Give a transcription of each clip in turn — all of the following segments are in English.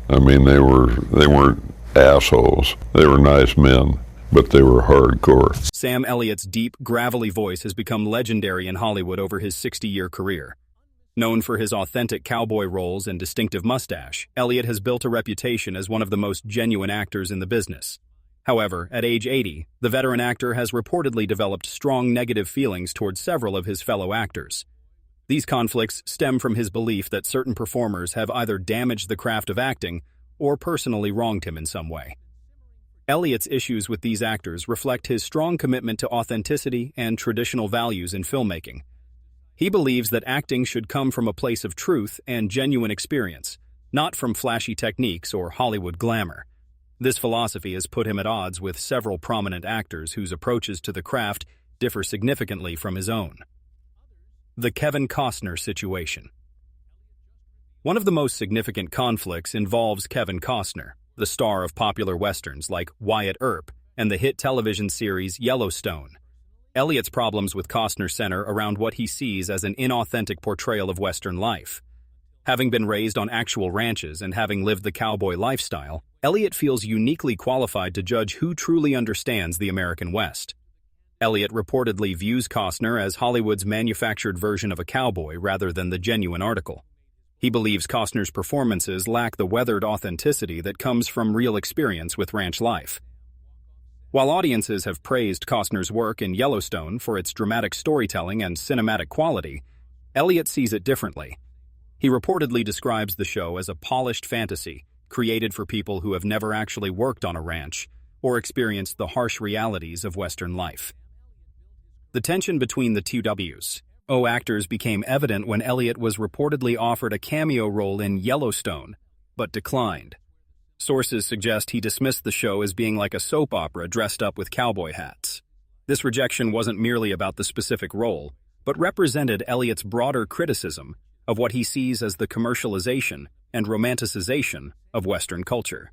I mean, they weren't assholes. They were nice men, but they were hardcore. Sam Elliott's deep, gravelly voice has become legendary in Hollywood over his 60-year career. Known for his authentic cowboy roles and distinctive mustache, Elliot has built a reputation as one of the most genuine actors in the business. However, at age 80, the veteran actor has reportedly developed strong negative feelings towards several of his fellow actors. These conflicts stem from his belief that certain performers have either damaged the craft of acting or personally wronged him in some way. Elliott's issues with these actors reflect his strong commitment to authenticity and traditional values in filmmaking. He believes that acting should come from a place of truth and genuine experience, not from flashy techniques or Hollywood glamour. This philosophy has put him at odds with several prominent actors whose approaches to the craft differ significantly from his own. The Kevin Costner situation. One of the most significant conflicts involves Kevin Costner, the star of popular westerns like Wyatt Earp and the hit television series Yellowstone. Elliott's problems with Costner center around what he sees as an inauthentic portrayal of Western life. Having been raised on actual ranches and having lived the cowboy lifestyle, Elliot feels uniquely qualified to judge who truly understands the American West. Elliot reportedly views Costner as Hollywood's manufactured version of a cowboy rather than the genuine article. He believes Costner's performances lack the weathered authenticity that comes from real experience with ranch life. While audiences have praised Costner's work in Yellowstone for its dramatic storytelling and cinematic quality, Elliot sees it differently. He reportedly describes the show as a polished fantasy created for people who have never actually worked on a ranch or experienced the harsh realities of Western life. The tension between the two actors became evident when Elliot was reportedly offered a cameo role in Yellowstone, but declined. Sources suggest he dismissed the show as being like a soap opera dressed up with cowboy hats. This rejection wasn't merely about the specific role, but represented Elliot's broader criticism of what he sees as the commercialization and romanticization of Western culture.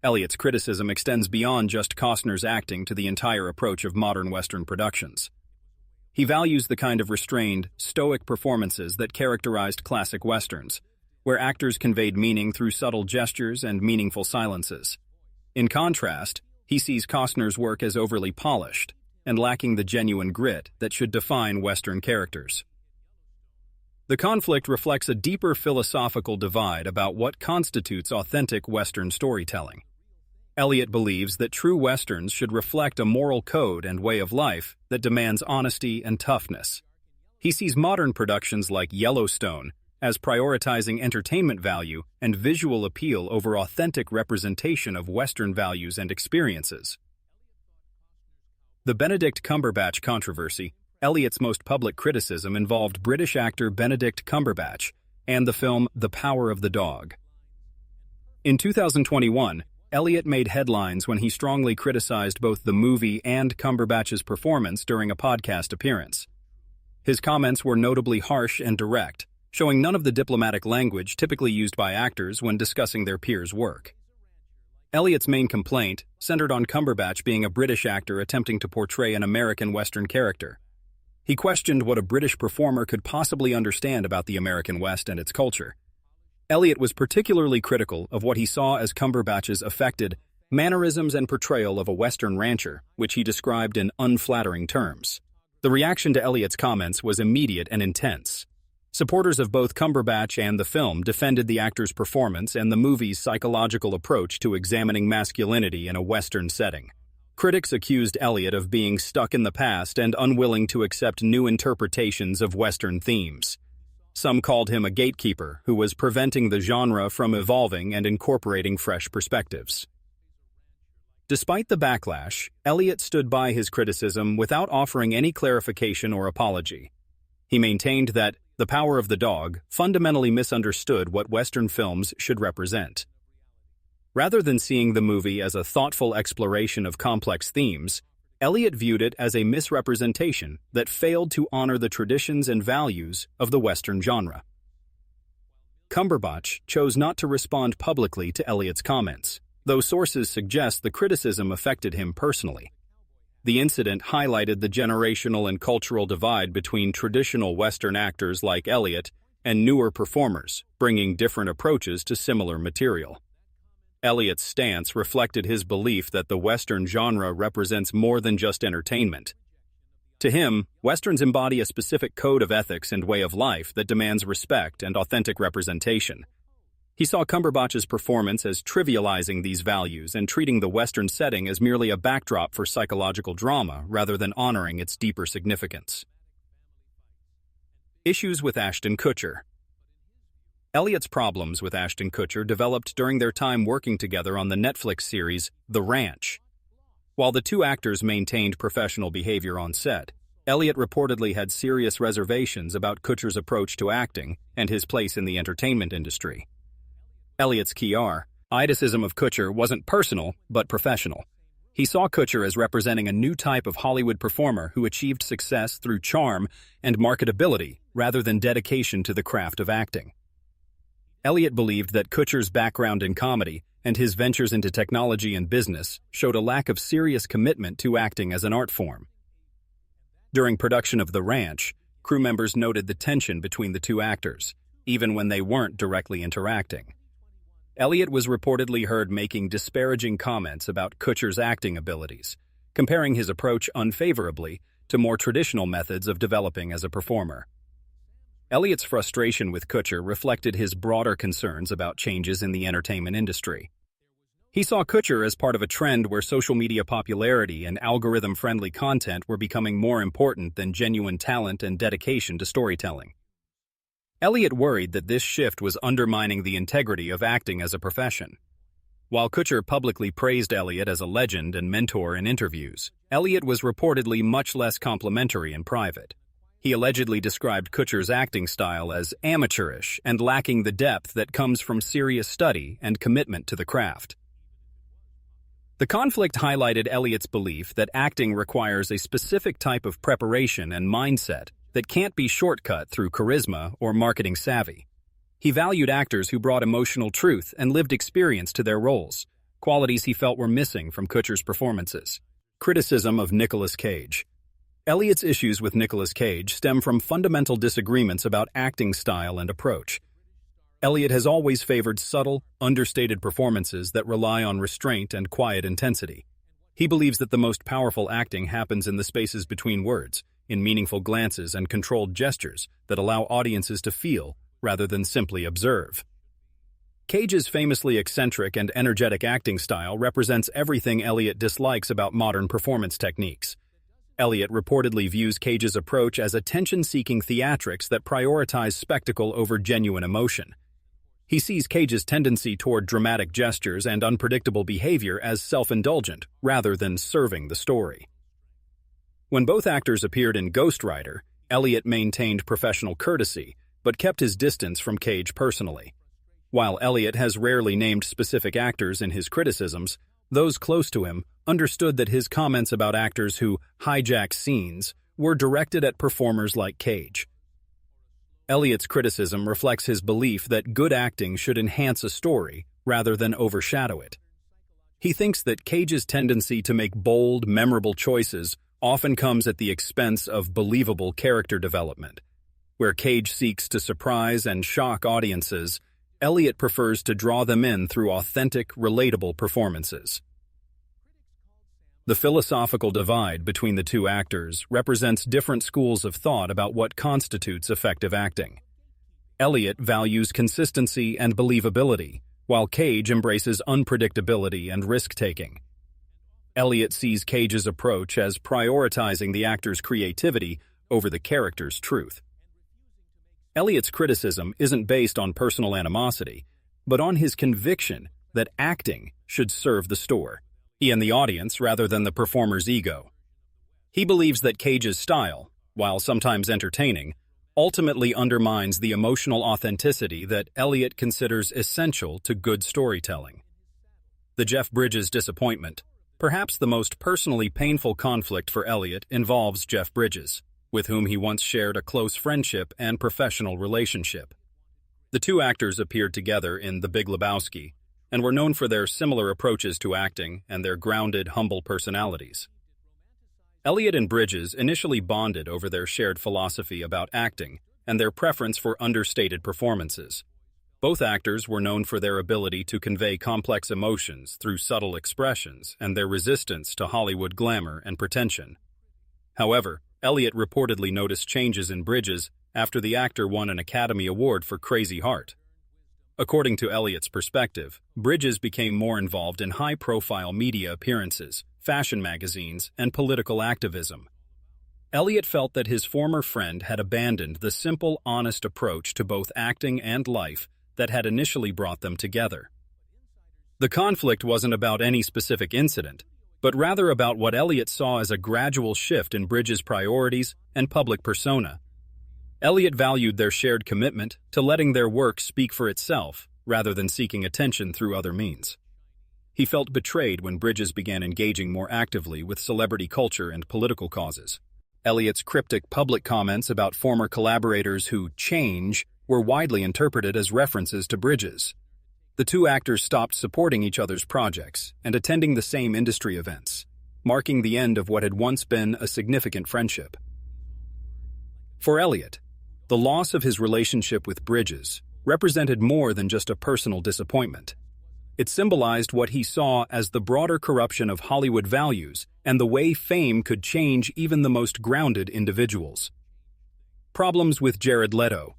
Elliott's criticism extends beyond just Costner's acting to the entire approach of modern Western productions. He values the kind of restrained, stoic performances that characterized classic Westerns, where actors conveyed meaning through subtle gestures and meaningful silences. In contrast, he sees Costner's work as overly polished and lacking the genuine grit that should define Western characters. The conflict reflects a deeper philosophical divide about what constitutes authentic Western storytelling. Elliot believes that true Westerns should reflect a moral code and way of life that demands honesty and toughness. He sees modern productions like Yellowstone as prioritizing entertainment value and visual appeal over authentic representation of Western values and experiences. The Benedict Cumberbatch controversy. Elliott's most public criticism involved British actor Benedict Cumberbatch and the film The Power of the Dog. In 2021, Elliot made headlines when he strongly criticized both the movie and Cumberbatch's performance during a podcast appearance. His comments were notably harsh and direct, showing none of the diplomatic language typically used by actors when discussing their peers' work. Elliott's main complaint centered on Cumberbatch being a British actor attempting to portray an American Western character. He questioned what a British performer could possibly understand about the American West and its culture. Elliot was particularly critical of what he saw as Cumberbatch's affected mannerisms and portrayal of a Western rancher, which he described in unflattering terms. The reaction to Elliott's comments was immediate and intense. Supporters of both Cumberbatch and the film defended the actor's performance and the movie's psychological approach to examining masculinity in a Western setting. Critics accused Elliot of being stuck in the past and unwilling to accept new interpretations of Western themes. Some called him a gatekeeper who was preventing the genre from evolving and incorporating fresh perspectives. Despite the backlash, Elliot stood by his criticism without offering any clarification or apology. He maintained that The Power of the Dog fundamentally misunderstood what Western films should represent. Rather than seeing the movie as a thoughtful exploration of complex themes, Elliot viewed it as a misrepresentation that failed to honor the traditions and values of the Western genre. Cumberbatch chose not to respond publicly to Elliot's comments, though sources suggest the criticism affected him personally. The incident highlighted the generational and cultural divide between traditional Western actors like Elliot and newer performers, bringing different approaches to similar material. Elliot's stance reflected his belief that the Western genre represents more than just entertainment. To him, Westerns embody a specific code of ethics and way of life that demands respect and authentic representation. He saw Cumberbatch's performance as trivializing these values and treating the Western setting as merely a backdrop for psychological drama rather than honoring its deeper significance. Issues with Ashton Kutcher. Elliot's problems with Ashton Kutcher developed during their time working together on the Netflix series The Ranch. While the two actors maintained professional behavior on set, Elliot reportedly had serious reservations about Kutcher's approach to acting and his place in the entertainment industry. Elliot's criticism of Kutcher wasn't personal, but professional. He saw Kutcher as representing a new type of Hollywood performer who achieved success through charm and marketability rather than dedication to the craft of acting. Elliot believed that Kutcher's background in comedy and his ventures into technology and business showed a lack of serious commitment to acting as an art form. During production of The Ranch, crew members noted the tension between the two actors, even when they weren't directly interacting. Elliot was reportedly heard making disparaging comments about Kutcher's acting abilities, comparing his approach unfavorably to more traditional methods of developing as a performer. Elliot's frustration with Kutcher reflected his broader concerns about changes in the entertainment industry. He saw Kutcher as part of a trend where social media popularity and algorithm-friendly content were becoming more important than genuine talent and dedication to storytelling. Elliot worried that this shift was undermining the integrity of acting as a profession. While Kutcher publicly praised Elliot as a legend and mentor in interviews, Elliot was reportedly much less complimentary in private. He allegedly described Kutcher's acting style as amateurish and lacking the depth that comes from serious study and commitment to the craft. The conflict highlighted Elliot's belief that acting requires a specific type of preparation and mindset that can't be shortcut through charisma or marketing savvy. He valued actors who brought emotional truth and lived experience to their roles, qualities he felt were missing from Kutcher's performances. Criticism of Nicolas Cage. Elliot's issues with Nicolas Cage stem from fundamental disagreements about acting style and approach. Elliot has always favored subtle, understated performances that rely on restraint and quiet intensity. He believes that the most powerful acting happens in the spaces between words, in meaningful glances and controlled gestures that allow audiences to feel rather than simply observe. Cage's famously eccentric and energetic acting style represents everything Elliot dislikes about modern performance techniques. Elliot reportedly views Cage's approach as attention-seeking theatrics that prioritize spectacle over genuine emotion. He sees Cage's tendency toward dramatic gestures and unpredictable behavior as self-indulgent rather than serving the story. When both actors appeared in Ghost Rider, Elliot maintained professional courtesy, but kept his distance from Cage personally. While Elliot has rarely named specific actors in his criticisms, those close to him understood that his comments about actors who hijack scenes were directed at performers like Cage. Elliot's criticism reflects his belief that good acting should enhance a story rather than overshadow it. He thinks that Cage's tendency to make bold, memorable choices often comes at the expense of believable character development. Where Cage seeks to surprise and shock audiences, Elliot prefers to draw them in through authentic, relatable performances. The philosophical divide between the two actors represents different schools of thought about what constitutes effective acting. Elliot values consistency and believability, while Cage embraces unpredictability and risk-taking. Elliot sees Cage's approach as prioritizing the actor's creativity over the character's truth. Elliot's criticism isn't based on personal animosity, but on his conviction that acting should serve the story and the audience rather than the performer's ego. He believes that Cage's style, while sometimes entertaining, ultimately undermines the emotional authenticity that Elliot considers essential to good storytelling. The Jeff Bridges disappointment. Perhaps the most personally painful conflict for Elliot involves Jeff Bridges, with whom he once shared a close friendship and professional relationship. The two actors appeared together in The Big Lebowski, and were known for their similar approaches to acting and their grounded, humble personalities. Elliot and Bridges initially bonded over their shared philosophy about acting, and their preference for understated performances. Both actors were known for their ability to convey complex emotions through subtle expressions and their resistance to Hollywood glamour and pretension. However, Elliot reportedly noticed changes in Bridges after the actor won an Academy Award for Crazy Heart. According to Elliot's perspective, Bridges became more involved in high-profile media appearances, fashion magazines, and political activism. Elliot felt that his former friend had abandoned the simple, honest approach to both acting and life that had initially brought them together. The conflict wasn't about any specific incident, but rather about what Elliot saw as a gradual shift in Bridges' priorities and public persona. Elliot valued their shared commitment to letting their work speak for itself rather than seeking attention through other means. He felt betrayed when Bridges began engaging more actively with celebrity culture and political causes. Elliot's cryptic public comments about former collaborators who change were widely interpreted as references to Bridges. The two actors stopped supporting each other's projects and attending the same industry events, marking the end of what had once been a significant friendship. For Elliot, the loss of his relationship with Bridges represented more than just a personal disappointment. It symbolized what he saw as the broader corruption of Hollywood values and the way fame could change even the most grounded individuals. Problems with Jared Leto.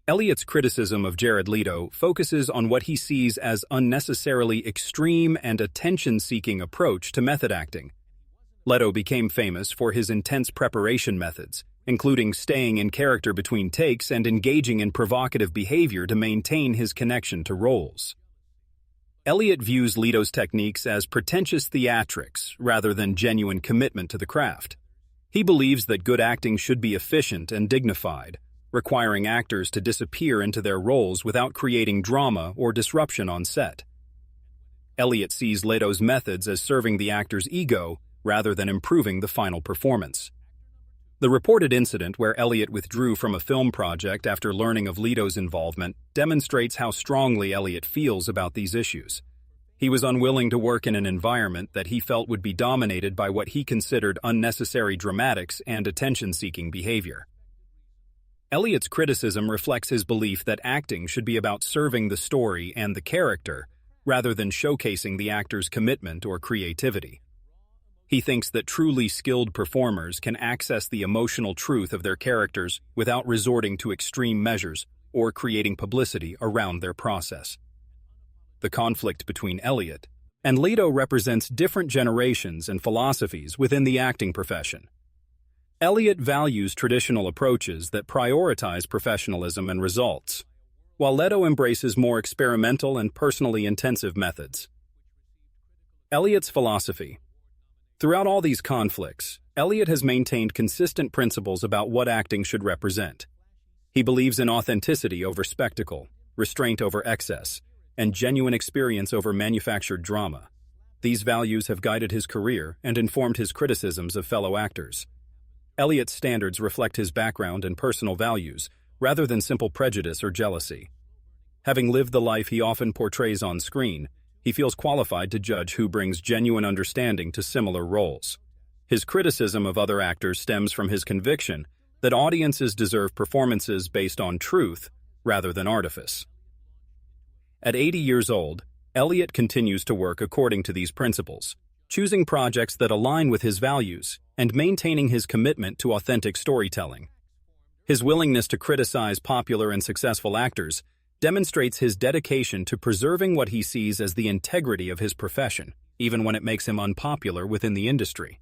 Elliot's criticism of Jared Leto focuses on what he sees as unnecessarily extreme and attention-seeking approach to method acting. Leto became famous for his intense preparation methods, including staying in character between takes and engaging in provocative behavior to maintain his connection to roles. Elliot views Leto's techniques as pretentious theatrics rather than genuine commitment to the craft. He believes that good acting should be efficient and dignified, requiring actors to disappear into their roles without creating drama or disruption on set. Elliot sees Leto's methods as serving the actor's ego rather than improving the final performance. The reported incident where Elliot withdrew from a film project after learning of Leto's involvement demonstrates how strongly Elliot feels about these issues. He was unwilling to work in an environment that he felt would be dominated by what he considered unnecessary dramatics and attention-seeking behavior. Elliot's criticism reflects his belief that acting should be about serving the story and the character, rather than showcasing the actor's commitment or creativity. He thinks that truly skilled performers can access the emotional truth of their characters without resorting to extreme measures or creating publicity around their process. The conflict between Elliot and Leto represents different generations and philosophies within the acting profession. Elliot values traditional approaches that prioritize professionalism and results, while Leto embraces more experimental and personally intensive methods. Elliot's philosophy. Throughout all these conflicts, Elliot has maintained consistent principles about what acting should represent. He believes in authenticity over spectacle, restraint over excess, and genuine experience over manufactured drama. These values have guided his career and informed his criticisms of fellow actors. Elliot's standards reflect his background and personal values, rather than simple prejudice or jealousy. Having lived the life he often portrays on screen, he feels qualified to judge who brings genuine understanding to similar roles. His criticism of other actors stems from his conviction that audiences deserve performances based on truth rather than artifice. At 80 years old, Elliot continues to work according to these principles, choosing projects that align with his values and maintaining his commitment to authentic storytelling. His willingness to criticize popular and successful actors demonstrates his dedication to preserving what he sees as the integrity of his profession, even when it makes him unpopular within the industry.